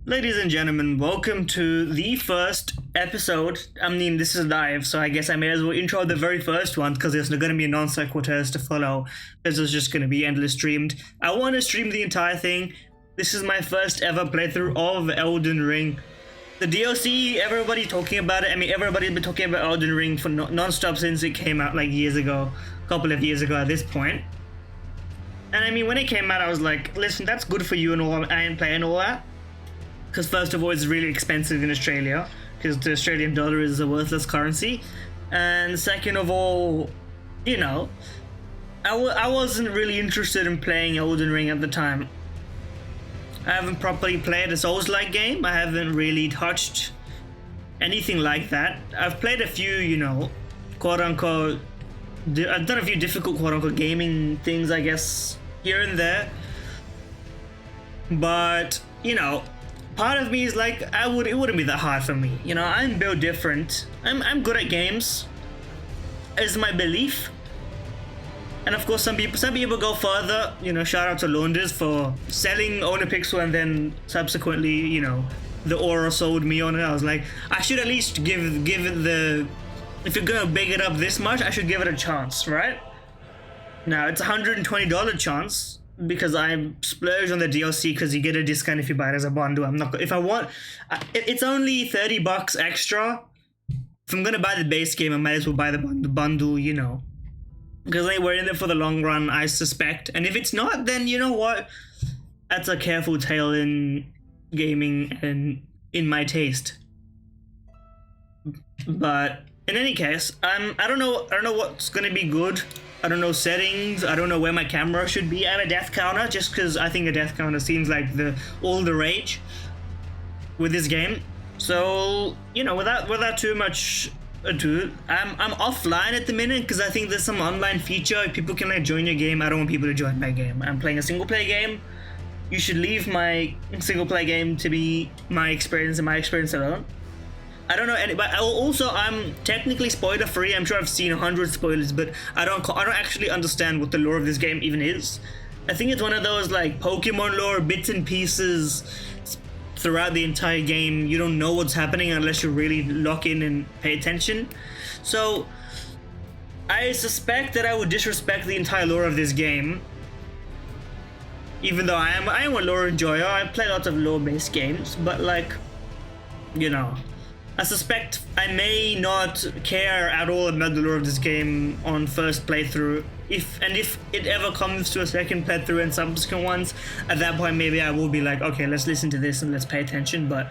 Ladies and gentlemen, welcome to the first episode. I mean, this is live, so I guess I may as well intro the very first one because there's going to be non sequiturs to follow. This is just going to be endless streamed. I want to stream the entire thing. This is my first ever playthrough of Elden Ring. The DLC, everybody talking about it. I mean, everybody's been talking about Elden Ring for non-stop since it came out like years ago, a couple of years ago at this point. And I mean, when it came out, I was like, listen, that's good for you and all. I ain't playing all that. Because first of all, it's really expensive in Australia because the Australian dollar is a worthless currency, and second of all, you know, I wasn't really interested in playing Elden Ring at the time. I haven't properly played a Souls-like game. I haven't really touched anything like that. I've played a few, you know, quote-unquote, I've done a few difficult quote-unquote gaming things, I guess, here and there, but you know, part of me is like, it wouldn't be that hard for me. You know, I'm built different. I'm good at games, is my belief. And of course, some people go further. You know, shout out to Launders for selling Owner Pixel and then subsequently, you know, the aura sold me on it. I was like, I should at least give it the, if you're gonna big it up this much, I should give it a chance, right? Now it's $120 chance. Because I splurge on the DLC because you get a discount if you buy it as a bundle. I'm not, if I want, it's only $30 extra. If I'm gonna buy the base game, I might as well buy the bundle, you know, because we're in there for the long run, I suspect. And if it's not, then you know what, that's a careful tale in gaming and in my taste. But in any case, I don't know what's gonna be good. I don't know settings. I don't know where my camera should be. I have a death counter just because I think a death counter seems like all the rage with this game. So you know, without too much ado, I'm offline at the minute because I think there's some online feature people can like join your game. I don't want people to join my game. I'm playing a single player game. You should leave my single player game to be my experience and my experience alone. I don't know any, but I'm technically spoiler free. I'm sure I've seen 100 spoilers, but I don't actually understand what the lore of this game even is. I think it's one of those like Pokemon lore, bits and pieces throughout the entire game. You don't know what's happening unless you really lock in and pay attention. So I suspect that I would disrespect the entire lore of this game. Even though I am a lore enjoyer. I play lots of lore-based games, but like, you know, I suspect I may not care at all about the lore of this game on first playthrough. If it ever comes to a second playthrough and subsequent ones, at that point maybe I will be like, okay, let's listen to this and let's pay attention. But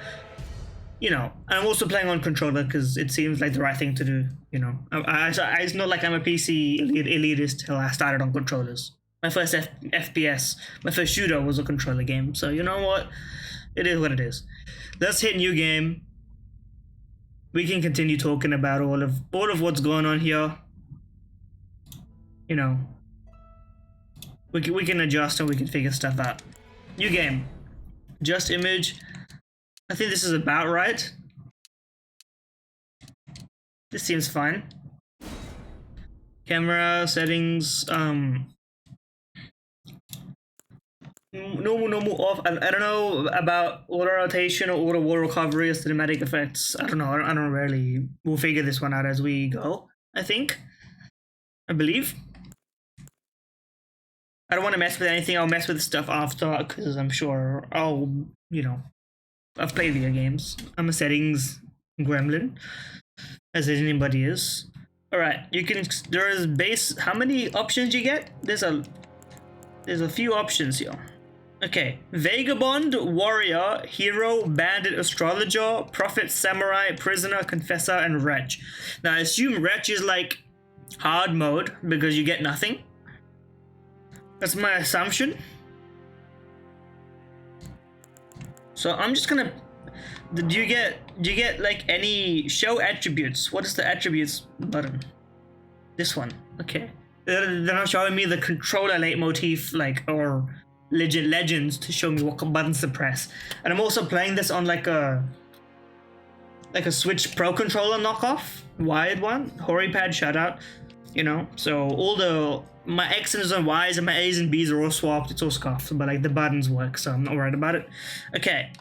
you know, I'm also playing on controller because it seems like the right thing to do. You know, it's not like I'm a PC elitist till I started on controllers. My first FPS, my first shooter was a controller game. So you know what, it is what it is. Let's hit new game. We can continue talking about all of what's going on here. You know, we can adjust and we can figure stuff out. New game, just image. I think this is about right. This seems fine. Camera settings. Normal off. I don't know about auto rotation or auto wall recovery or cinematic effects. I don't know. I don't really. We'll figure this one out as we go, I think. I believe. I don't want to mess with anything. I'll mess with stuff after because I'm sure you know, I've played video games. I'm a settings gremlin, as anybody is. Alright, there is base. How many options you get? There's a few options here. Okay, Vagabond, Warrior, Hero, Bandit, Astrologer, Prophet, Samurai, Prisoner, Confessor, and Wretch. Now I assume Wretch is like hard mode because you get nothing. That's my assumption. So I'm just gonna. Do you get like any show attributes? What is the attributes button? This one. Okay. They're not showing me the controller leitmotif, like, or legends to show me what buttons to press. And I'm also playing this on like a Switch Pro controller knockoff, wired one. HoriPad shout out, you know. So all my X's and Y's and my A's and B's are all swapped. It's all scuffed, but like the buttons work, so I'm not worried about it. Okay.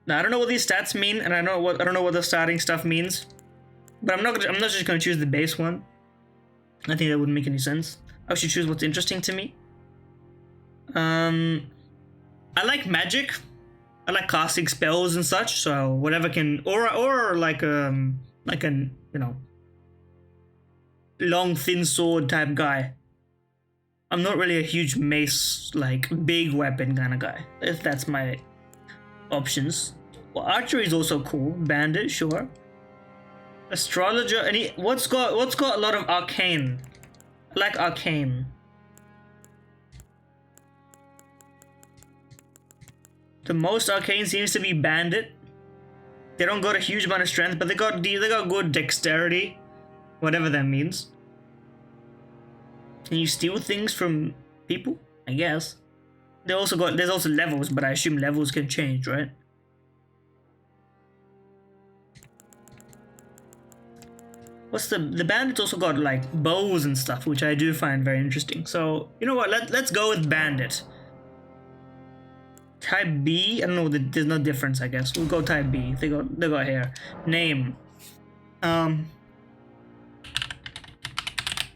Now I don't know what these stats mean, and I don't know what the starting stuff means. But I'm not just gonna choose the base one. I think that wouldn't make any sense. I should choose what's interesting to me. I like magic. I like casting spells and such. So whatever can, or like an long thin sword type guy. I'm not really a huge mace, like big weapon kind of guy. If that's my options. Well, archery is also cool. Bandit, sure. Astrologer, and what's got a lot of arcane. I like arcane. The most arcane seems to be bandit. They don't got a huge amount of strength, but they got good dexterity, whatever that means. Can you steal things from people? I guess. There's also levels, but I assume levels can change, right? The bandits also got like bows and stuff, which I do find very interesting. So you know what? Let's go with bandit. Type B. I don't know. There's no difference. I guess we'll go type B. They got hair. Name.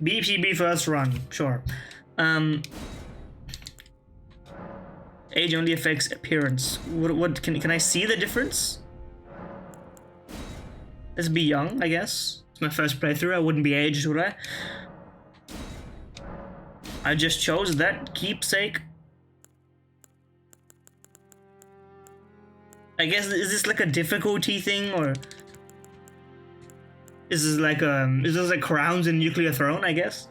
BPB first run. Sure. Age only affects appearance. What can I see the difference? Let's be young, I guess. It's my first playthrough. I wouldn't be aged, would I? I just chose that keepsake. I guess, is this like a difficulty thing, or is this like crowns and nuclear throne, I guess?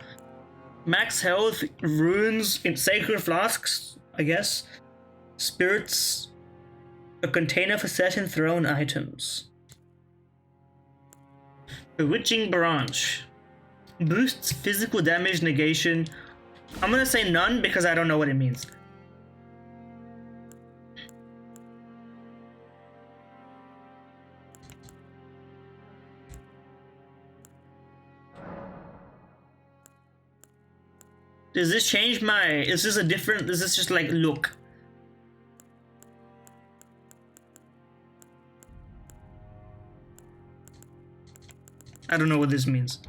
Max health, runes, in sacred flasks, I guess. Spirits, a container for certain throne items. Bewitching branch. Boosts physical damage negation. I'm gonna say none because I don't know what it means. Does this change my... Is this just like look? I don't know what this means.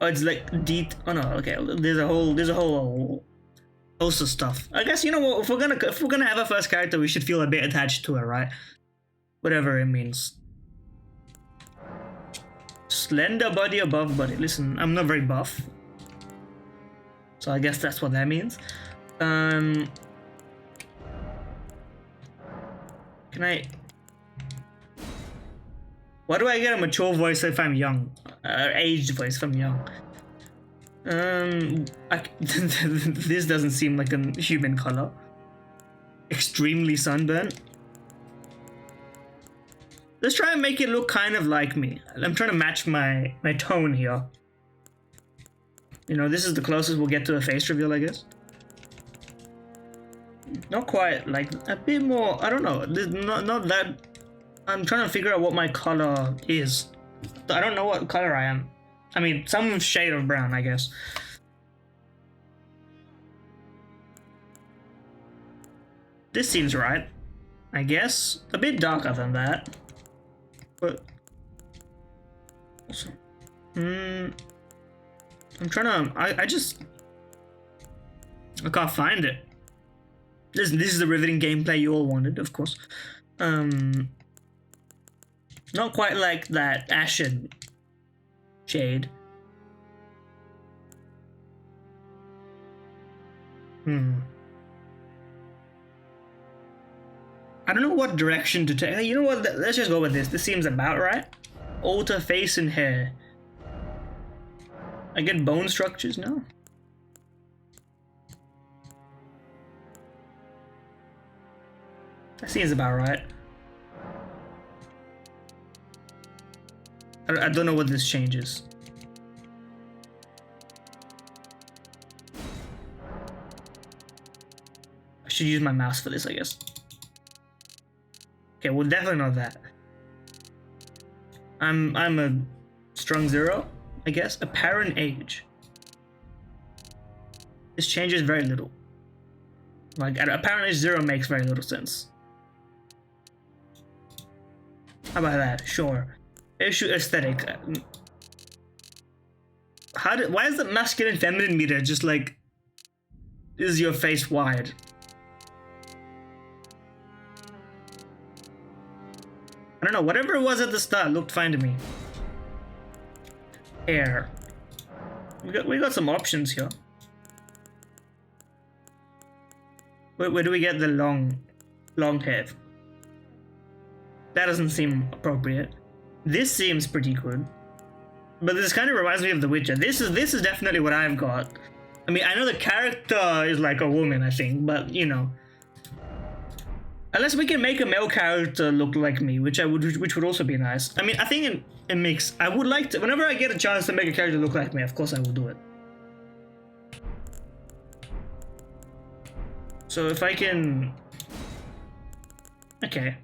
Oh, it's like oh no, okay. There's a whole host of stuff. I guess, you know what, if we're gonna have a first character, we should feel a bit attached to it, right? Whatever it means. Slender body, above body. Listen, I'm not very buff. So I guess that's what that means. Can I... Why do I get a mature voice if I'm young? Aged voice if I'm young. This doesn't seem like a human color. Extremely sunburned. Let's try and make it look kind of like me. I'm trying to match my tone here. You know, this is the closest we'll get to a face reveal, I guess. Not quite, like a bit more. I don't know. Not that. I'm trying to figure out what my color is. I don't know what color I am. I mean, some shade of brown, I guess. This seems right, I guess. A bit darker than that. But... I'm trying to... I can't find it. This is the riveting gameplay you all wanted, of course. Not quite like that ashen shade. I don't know what direction to take. You know what? Let's just go with this. This seems about right. Alter face and hair. I get bone structures now. That seems about right. I don't know what this changes. I should use my mouse for this, I guess. Okay, well, definitely not that. I'm a strong 0, I guess. Apparent age. This changes very little. Like, apparent age 0 makes very little sense. How about that? Sure. Issue aesthetic. Why is the masculine feminine meter just like, is your face wide? I don't know, whatever it was at the start looked fine to me. Hair. We got some options here. Where do we get the long hair? That doesn't seem appropriate. This seems pretty good. But this kind of reminds me of The Witcher. This is definitely what I've got. I mean, I know the character is like a woman, I think, but you know. Unless we can make a male character look like me, which would also be nice. I mean, I think it makes. I would like to. Whenever I get a chance to make a character look like me, of course I will do it. So if I can. Okay.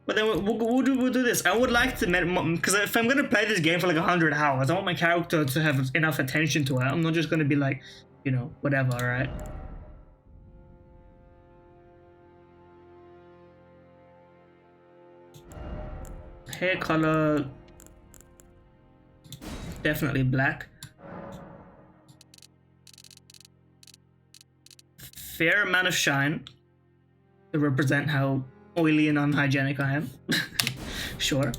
But then we'll do this. I would like to, because if I'm gonna play this game for like 100 hours, I want my character to have enough attention to it. I'm not just gonna be like, you know, whatever, right? Hair color, definitely black. Fair amount of shine to represent how oily and unhygienic I am. Sure.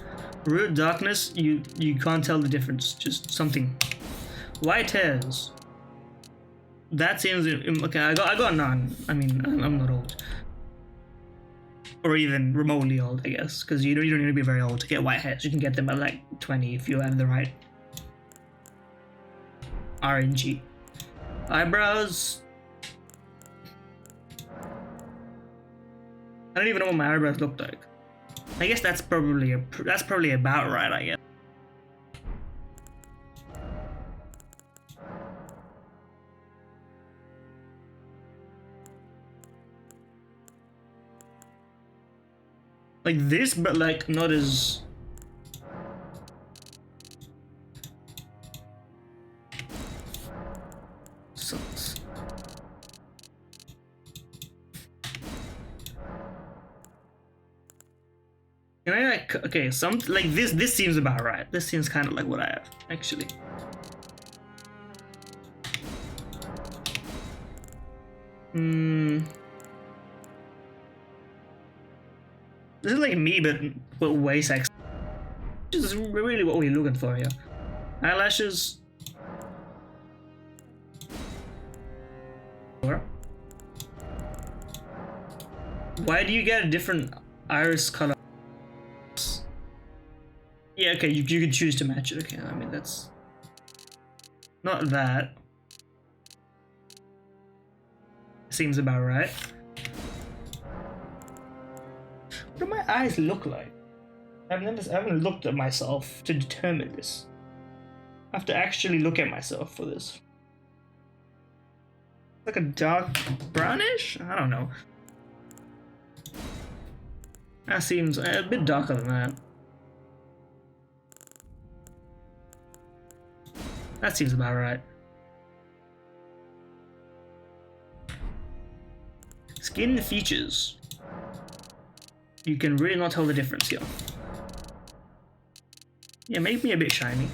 Root darkness, you can't tell the difference. Just something. White hairs. That seems okay. I got none. I mean, I'm not old, or even remotely old, I guess, because you don't need to be very old to get white hairs. You can get them at like 20 if you have the right RNG. Eyebrows. I don't even know what my eyebrows look like. I guess that's probably about right, I guess. Like this, but like not as. Sucks. Can I like, okay, something like this seems about right. This seems kind of like what I have, actually. This is like me, but way sexy. This is really what we're looking for here. Eyelashes. Why do you get a different iris color? Yeah, okay, you can choose to match it. Okay, I mean, that's not that. Seems about right. What do my eyes look like? I haven't looked at myself to determine this. I have to actually look at myself for this. Like a dark brownish? I don't know. That seems a bit darker than that. That seems about right. Skin features. You can really not tell the difference here. Yeah, make me a bit shiny.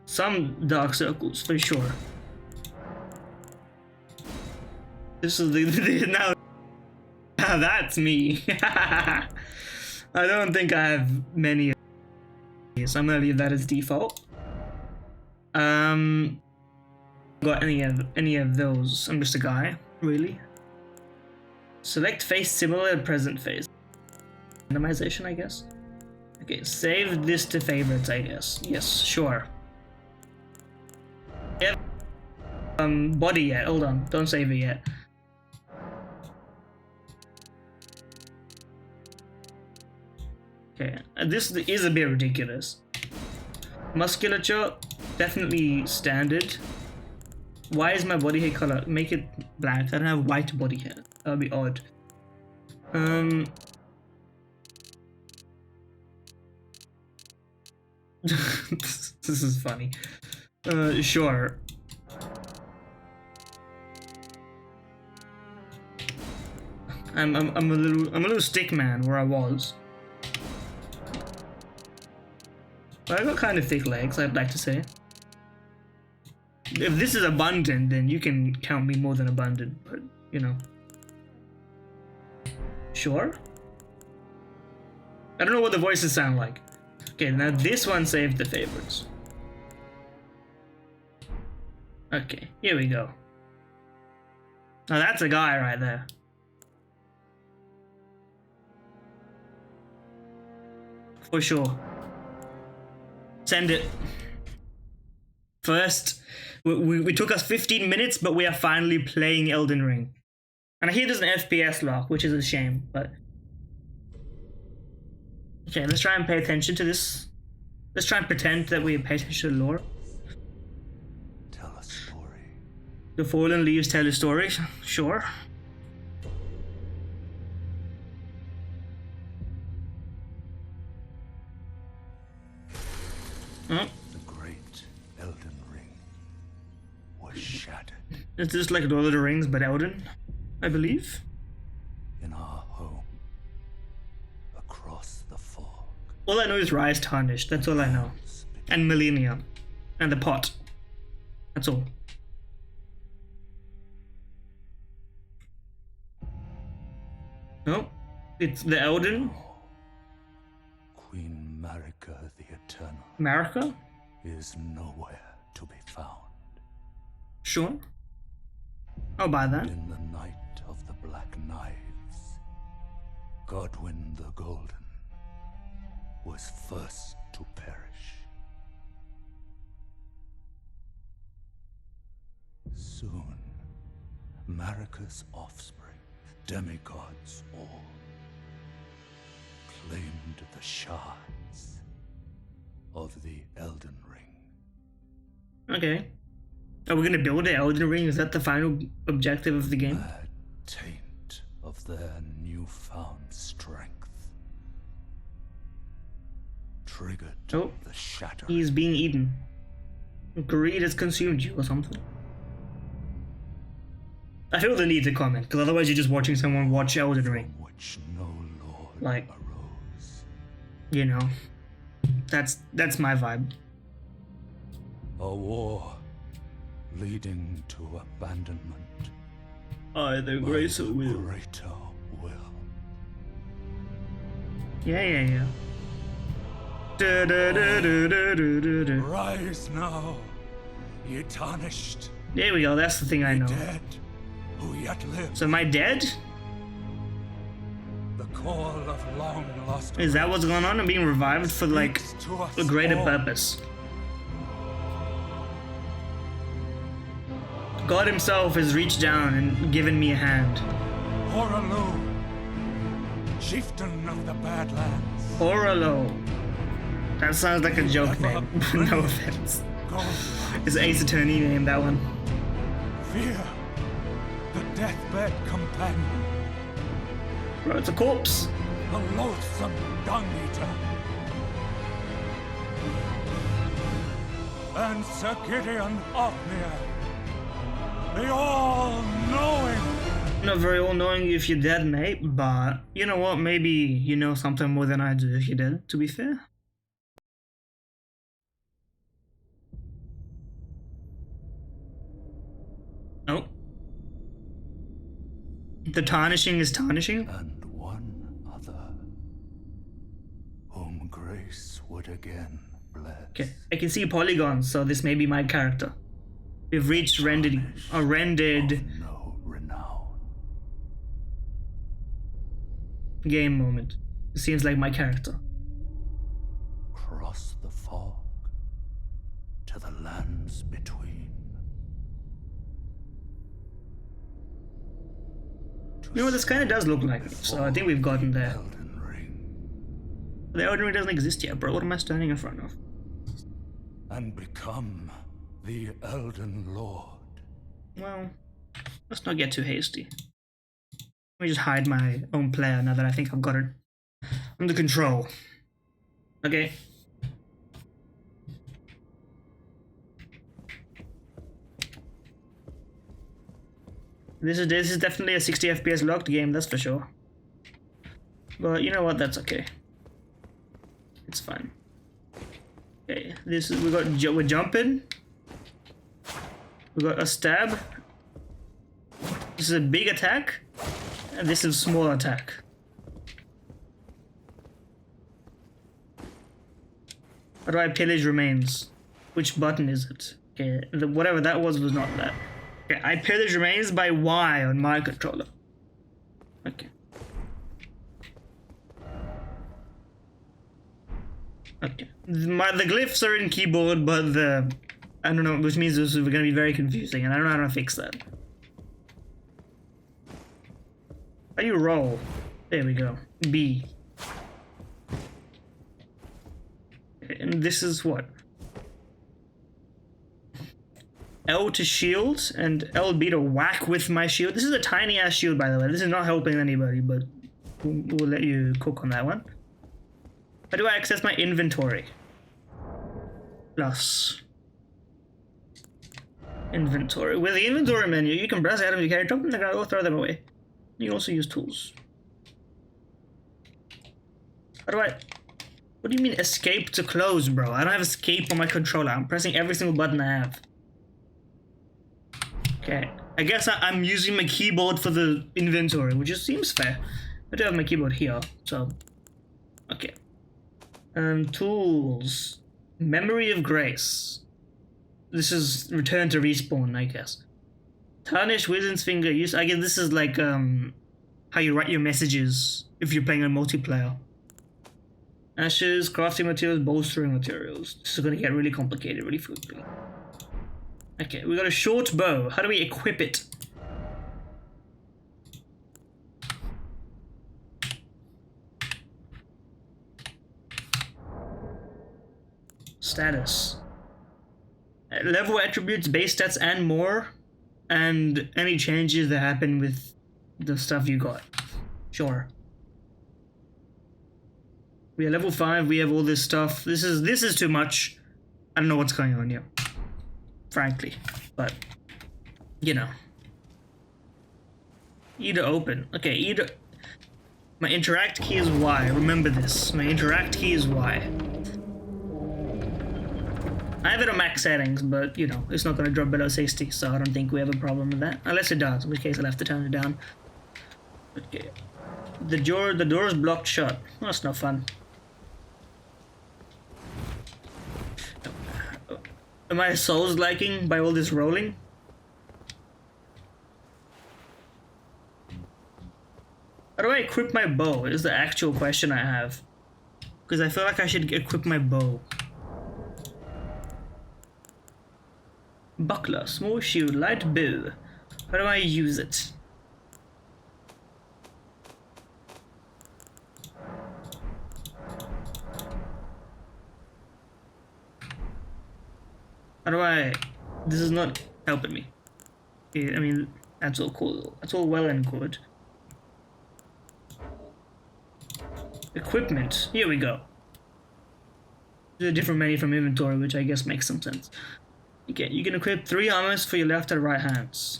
Some dark circles, for sure. This is the now that's me. I don't think I have many of these. I'm gonna leave that as default. Got any of those. I'm just a guy, really. Select face similar to present face. Randomization, I guess. Okay, save this to favorites, I guess. Yes, sure. Yep. Body yet. Hold on, don't save it yet. Okay, this is a bit ridiculous. Musculature, definitely standard. Why is my body hair color? Make it black. I don't have white body hair. That would be odd. This is funny. Sure. I'm a little stick man where I was. But I got kind of thick legs, I'd like to say. If this is abundant, then you can count me more than abundant, but you know. Sure? I don't know what the voices sound like. Okay, now this one saved the favorites. Okay, here we go. Now that's a guy right there. For sure. Send it. First, we took us 15 minutes, but we are finally playing Elden Ring. And I hear there's an FPS lock, which is a shame, but... Okay, let's try and pay attention to this. Let's try and pretend that we pay attention to the lore. Tell a story. The fallen leaves tell a story, sure. Oh. The great Elden Ring was shattered. It's just like Lord of the Rings, but Elden, I believe. In our home, across the fog. All I know is Rise Tarnished, that's all I know. And Millennium. And the pot. That's all. No, it's the Elden. Queen Marika the Eternal. Marika? Is nowhere to be found. Sure. I'll buy that. In the night of the Black Knives, Godwyn the Golden was first to perish. Soon, Marika's offspring, demigods all, claimed the shards of the Elden Ring. Okay. Are we gonna build an Elden Ring? Is that the final objective of the game? Bad taint of their newfound strength triggered Oh, the shatter. he's being eaten. Greed has consumed you or something. I feel the need to comment, because otherwise you're just watching someone watch Elden Ring. From which no lord Like- arose. You know. That's my vibe. A war leading to abandonment. Either by grace or the will. Greater will. Yeah. Da, da, da, da, da, da, da. Rise now, ye tarnished, There we go, that's the thing I know. dead, who yet live. So am I dead? The call of long lost. Is that what's going on? I'm being revived for like speaks to us a greater all. purpose. God himself has reached down and given me a hand. Horaloo, chieftain of the Badlands. Oralo. That sounds like a joke name. No offense. Go, Is Ace Attorney name that one? fear, the deathbed companion, Bro, it's a corpse. the loathsome dung eater. And Sir Gideon Othniel, the all-knowing. Not very all knowing if you're dead, mate, but you know what? Maybe you know something more than I do if you're dead, to be fair. Oh. The tarnishing is tarnishing? And one other, whom grace would again bless. Okay, I can see polygons, so this may be my character. We've reached rendered Of rendered no renown. game moment. It seems like my character. Cross the fog to the lands between. You know, this kind of does look like it, so I think we've gotten there. Elden Ring, The Elden Ring doesn't exist yet, bro. What am I standing in front of? and become the Elden Lord. Well, let's not get too hasty. Let me just hide my own player now that I think I've got it under control. Okay. This is definitely a 60 FPS locked game, that's for sure. But you know what? That's okay. It's fine. Okay, we're jumping. We got a stab. This is a big attack, and this is a small attack. How do I pillage remains? Which button is it? Okay, whatever that was not that. Okay, I pillage remains by Y on my controller. Okay. Okay. The glyphs are in keyboard, but I don't know, which means this is going to be very confusing, and I don't know how to fix that. How do you roll? There we go. B. And this is what? L to shield and LB to whack with my shield. This is a tiny ass shield, by the way. This is not helping anybody, but we'll let you cook on that one. How do I access my inventory? Plus. Inventory. With the inventory menu, you can press items you carry, drop them in the ground, or throw them away. You can also use tools. How do I... What do you mean escape to close, bro? I don't have escape on my controller. I'm pressing every single button I have. Okay. I guess I'm using my keyboard for the inventory, which just seems fair. I do have my keyboard here, so... Okay. Tools. Memory of Grace. This is return to respawn, I guess. Tarnished Wizard's Finger. I guess this is like how you write your messages if you're playing a multiplayer. Ashes, crafting materials, bolstering materials. This is gonna get really complicated really quickly. Okay, we got a short bow. How do we equip it? Status. Level attributes, base stats, and more. And any changes that happen with the stuff you got. Sure. We are level 5, we have all this stuff. This is too much. I don't know what's going on here. Frankly. But, you know. E to open. Okay, E to... My interact key is Y. Remember this. My interact key is Y. I have it on max settings, but, you know, it's not going to drop below 60, so I don't think we have a problem with that. Unless it does, in which case I'll have to turn it down. Okay. The door is blocked shut. Well, that's no fun. Am I souls liking by all this rolling? How do I equip my bow is the actual question I have. Because I feel like I should equip my bow. Buckler, small shield, light bow. How do I use it? How do I... This is not helping me. I mean, that's all cool. That's all well and good. Equipment. Here we go. This is a different menu from inventory, which I guess makes some sense. Okay, you can equip 3 armors for your left and right hands.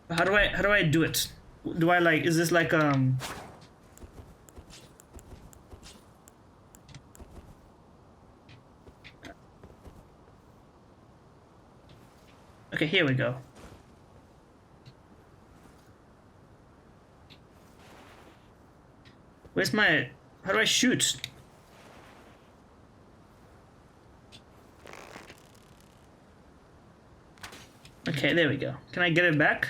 How do I do it? Do I like, is this like Okay, here we go. Where's my... How do I shoot? Okay, there we go. Can I get it back?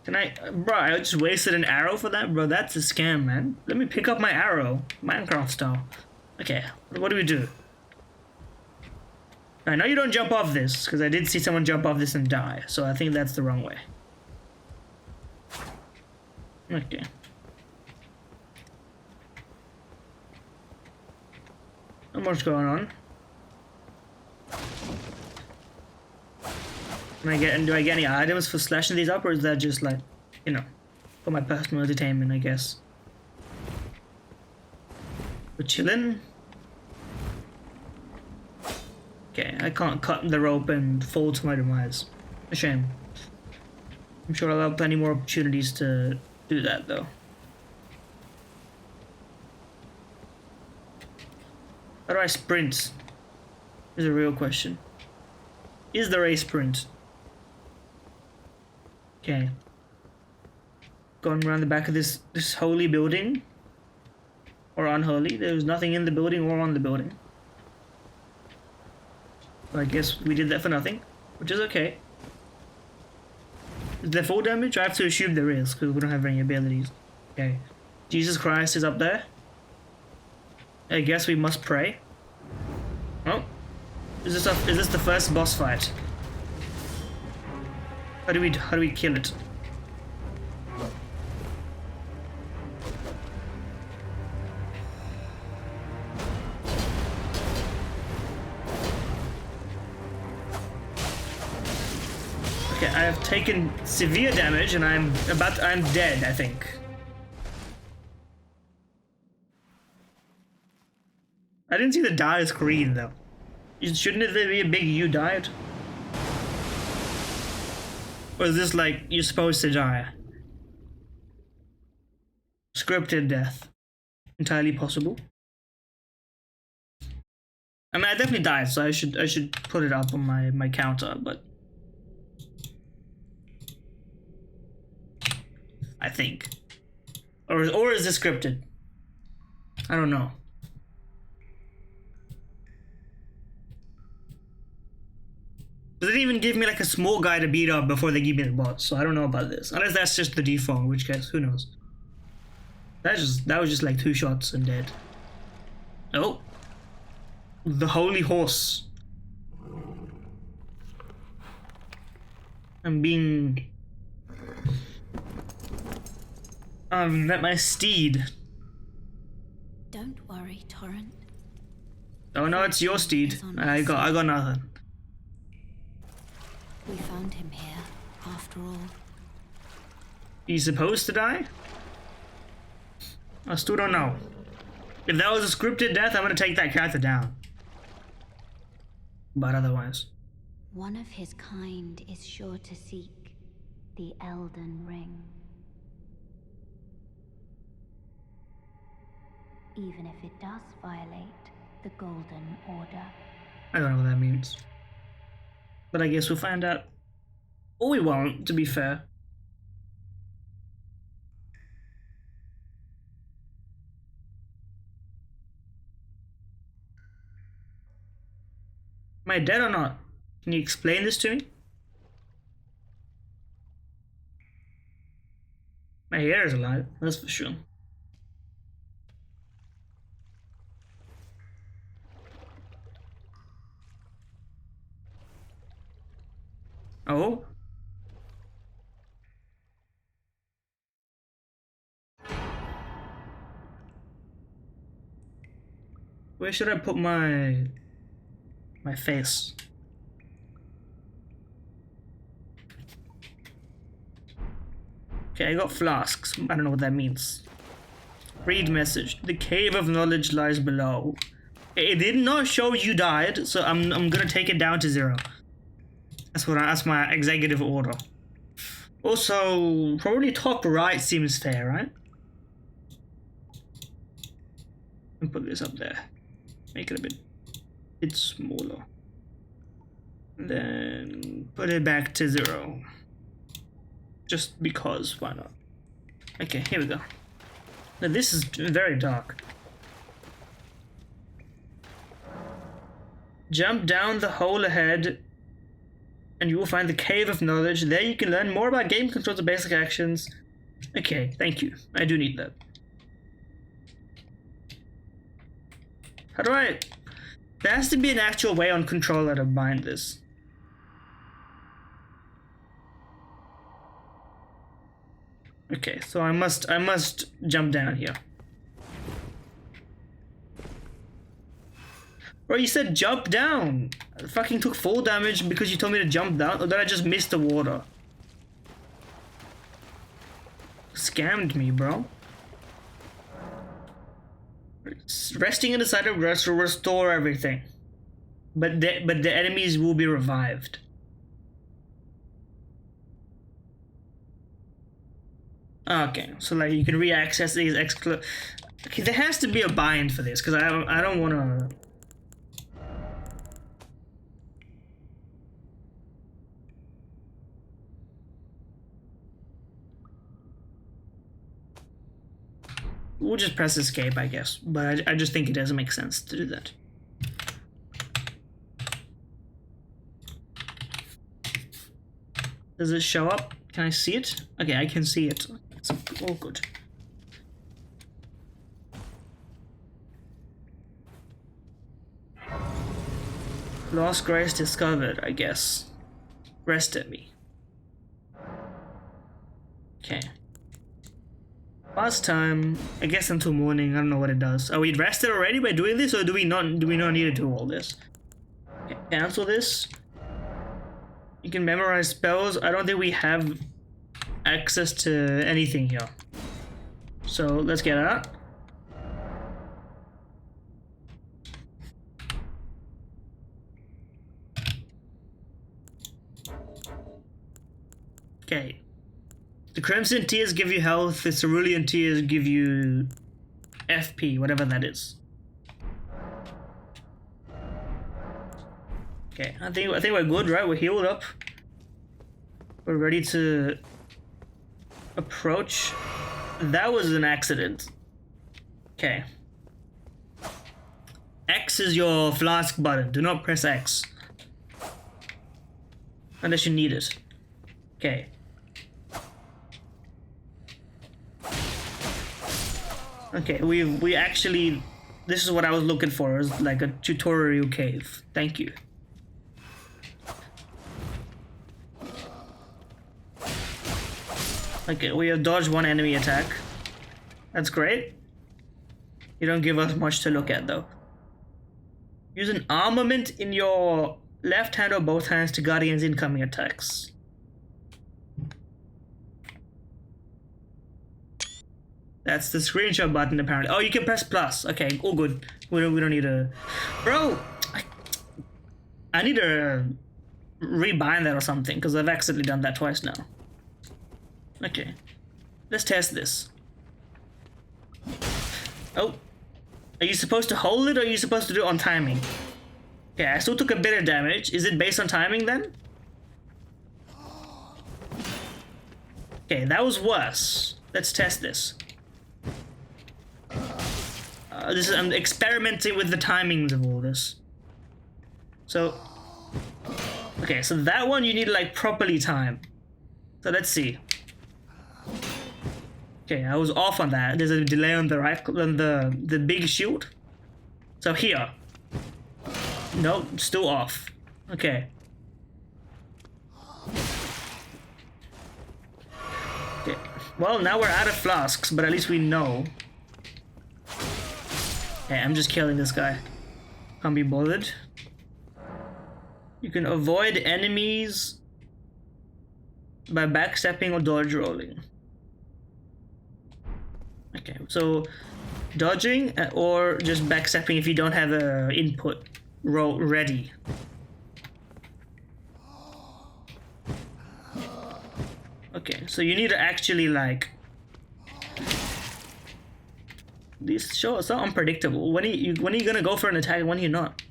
Can I... Bro, I just wasted an arrow for that? Bro, that's a scam, man. Let me pick up my arrow. Minecraft style. Okay, what do we do? I know you don't jump off this, because I did see someone jump off this and die, so I think that's the wrong way. Okay. Not much going on. Do I get any items for slashing these up, or is that just like, you know, for my personal entertainment, I guess? We're chilling. Okay, I can't cut the rope and fall to my demise. A shame. I'm sure I'll have plenty more opportunities to do that, though. How do I sprint? Is a real question. Is there a sprint? Okay. Going around the back of this holy building. Or unholy. There's nothing in the building or on the building. So I guess we did that for nothing. Which is okay. Is there full damage? I have to assume there is, because we don't have any abilities. Okay. Jesus Christ is up there. I guess we must pray. Oh. Is this the first boss fight? How do we kill it? Okay, I have taken severe damage and I'm dead, I think. I didn't see the die screen though. Shouldn't there be a big "you died"? Or is this like you're supposed to die? Scripted death. Entirely possible. I mean, I definitely died, so I should put it up on my counter, but I think. Or is this scripted? I don't know. Does it even give me like a small guy to beat up before they give me the boss? So I don't know about this. Unless that's just the default, in which case, who knows? That was just like 2 shots and dead. Oh. The holy horse. I've met my steed. Don't worry, Torrent. Oh no, it's your steed. I got nothing. We found him here, after all. He's supposed to die? I still don't know. If that was a scripted death, I'm gonna take that character down. But otherwise. One of his kind is sure to seek the Elden Ring. Even if it does violate the Golden Order. I don't know what that means. But I guess we'll find out. Or we won't, to be fair. Am I dead or not? Can you explain this to me? My hair is alive, that's for sure. Oh? Where should I put my face? Okay, I got flasks. I don't know what that means. Read message. The cave of knowledge lies below. It did not show you died, so I'm gonna take it down to 0. That's my executive order. Also, probably top right seems fair, right? And put this up there. Make it a bit smaller. And then put it back to 0. Just because, why not? Okay, here we go. Now this is very dark. Jump down the hole ahead and you will find the Cave of Knowledge. There you can learn more about game controls and basic actions. Okay, thank you. I do need that. How do I... There has to be an actual way on controller to bind this. Okay, so I must jump down here. Bro, you said jump down. I fucking took full damage because you told me to jump down, or did I just miss the water? Scammed me, bro. Resting in the site of rest will restore everything. But the enemies will be revived. Okay, so like you can re-access these Okay, there has to be a bind for this, because I don't wanna. We'll just press escape, I guess. But I just think it doesn't make sense to do that. Does it show up? Can I see it? Okay, I can see it. It's all good. Lost grace discovered, I guess. Rest at me. Okay. Last time, I guess until morning. I don't know what it does. Are we rested already by doing this, or do we not? Do we not need to do all this? Okay, cancel this. You can memorize spells. I don't think we have access to anything here. So let's get out. Okay. The Crimson Tears give you health, the Cerulean Tears give you FP, whatever that is. Okay, I think we're good, right? We're healed up. We're ready to approach. That was an accident. Okay. X is your flask button. Do not press X. Unless you need it. Okay. Okay, we actually, this is what I was looking for, is like a tutorial cave. Thank you. Okay, we have dodged one enemy attack. That's great. You don't give us much to look at though. Use an armament in your left hand or both hands to guard against incoming attacks. That's the screenshot button apparently. Oh, you can press plus. Okay, all good. We don't need a... Bro! I need to rebind that or something, because I've accidentally done that twice now. Okay. Let's test this. Oh. Are you supposed to hold it, or are you supposed to do it on timing? Okay, I still took a bit of damage. Is it based on timing then? Okay, that was worse. Let's test this. I'm experimenting with the timings of all this. So, okay, so that one you need to like properly time. So let's see. Okay, I was off on that. There's a delay on the right, on the big shield. So here. Nope, still off. Okay. Okay. Well, now we're out of flasks, but at least we know. Okay, I'm just killing this guy. Can't be bothered. You can avoid enemies by backstepping or dodge rolling. Okay, so dodging or just backstepping if you don't have a input roll ready. Okay, so you need to actually like... These shows are so unpredictable. When are you gonna go for an attack and when are you not?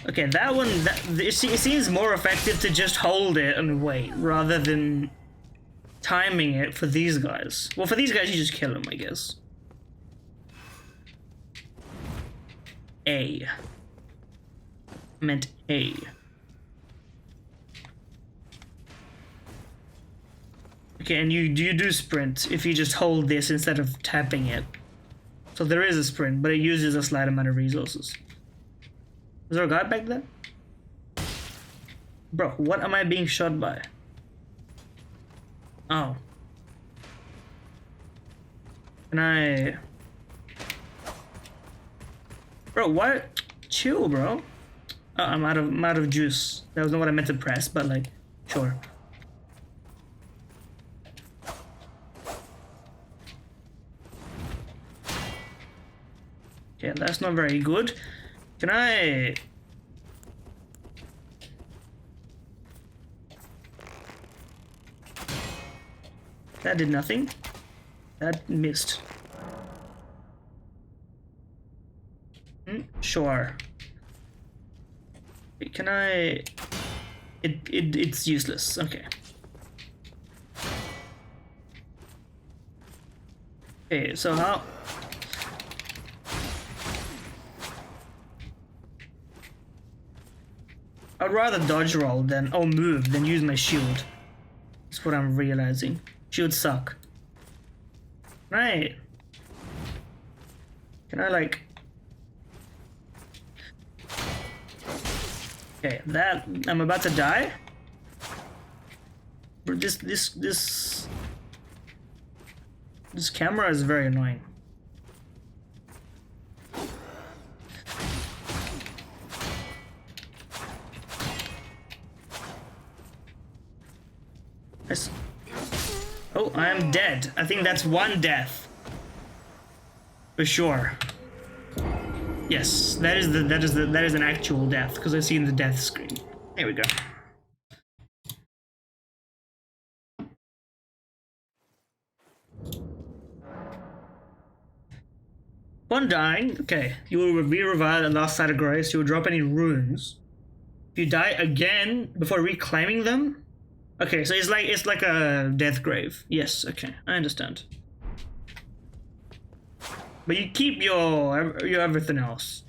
Okay, that one, it seems more effective to just hold it and wait rather than timing it for these guys. Well, for these guys, you just kill them, I guess. A. I meant A. Okay, and you do sprint if you just hold this instead of tapping it. So there is a sprint, but it uses a slight amount of resources. Is there a guy back there? Bro, what am I being shot by? Oh. Can I... Bro, what? Chill, bro. Oh, I'm out of juice. That was not what I meant to press, but like, sure. Okay, that's not very good. Can I... That did nothing. That missed. Sure. Can I... It's useless. Okay. Okay, so how... I'd rather dodge roll than... Oh, move than use my shield. That's what I'm realizing. Shields suck. Right. Can I like... Okay, that... I'm about to die? This camera is very annoying. Oh, I am dead. I think that's one death. For sure. Yes, that is an actual death, because I've seen the death screen. There we go. Upon dying, okay, you will be revived at last sight of grace. You will drop any runes. If you die again before reclaiming them, okay, so it's like a death grave. Yes, okay, I understand. But you keep your everything else.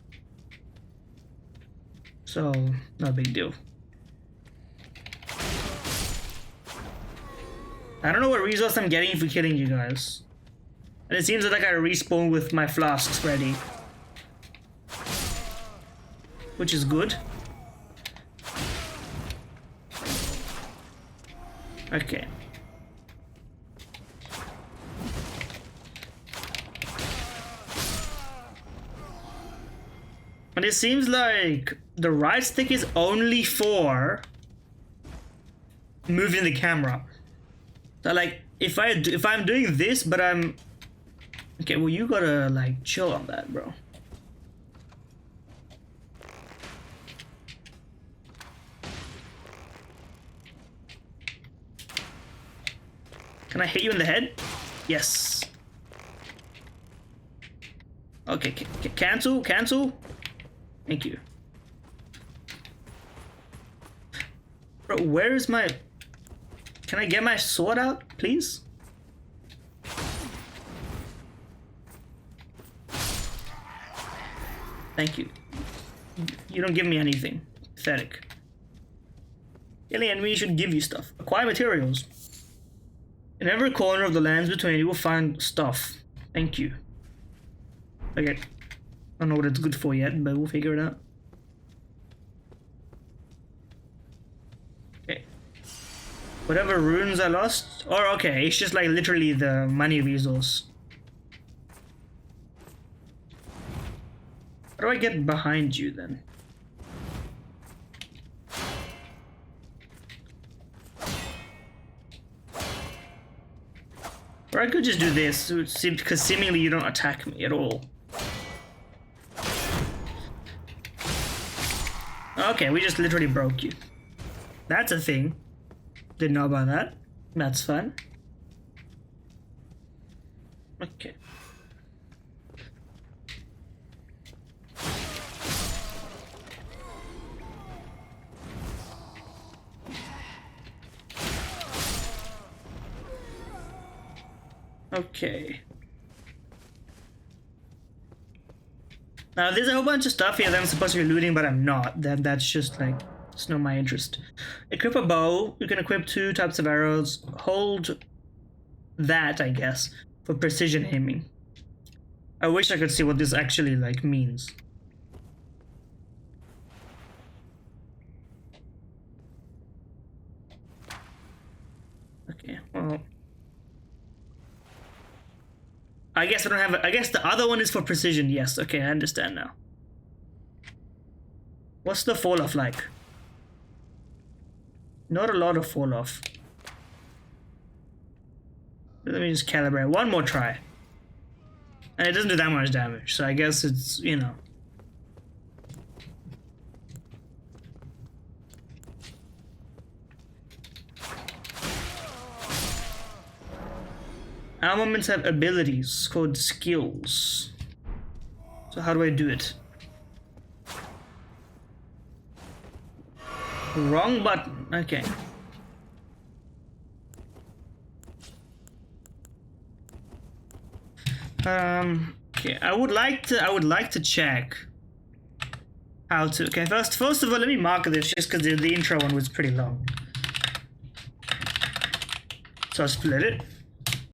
So, no big deal. I don't know what resource I'm getting for killing you guys. And it seems like I respawn with my flasks ready. Which is good. Okay. And it seems like the right stick is only for moving the camera. So like, if I'm doing this, but I'm... Okay, well you gotta like chill on that, bro. Can I hit you in the head? Yes. Okay, cancel. Thank you. Bro, where is my... Can I get my sword out, please? Thank you. You don't give me anything. Pathetic. Killing enemies should give you stuff. Acquire materials. In every corner of the lands between you will find stuff. Thank you. Okay. I don't know what it's good for yet, but we'll figure it out. Okay. Whatever runes I lost. Or okay, it's just like literally the money resource. How do I get behind you then? Or I could just do this, because seemingly you don't attack me at all. Okay, we just literally broke you. That's a thing. Didn't know about that. That's fun. Okay. Okay. Now there's a whole bunch of stuff here that I'm supposed to be looting, but I'm not. That's just like, it's not my interest. Equip a bow. You can equip 2 types of arrows. Hold that, I guess, for precision aiming. I wish I could see what this actually like means. Okay, well, I guess I don't have. I guess the other one is for precision. Yes. Okay, I understand now. What's the fall off like? Not a lot of fall off. Let me just calibrate. One more try. And it doesn't do that much damage, so I guess it's, you know. Armaments have abilities called skills. So how do I do it? Wrong button. Okay. Okay, I would like to check how to. Okay, first of all, let me mark this just because the intro one was pretty long. So I'll split it.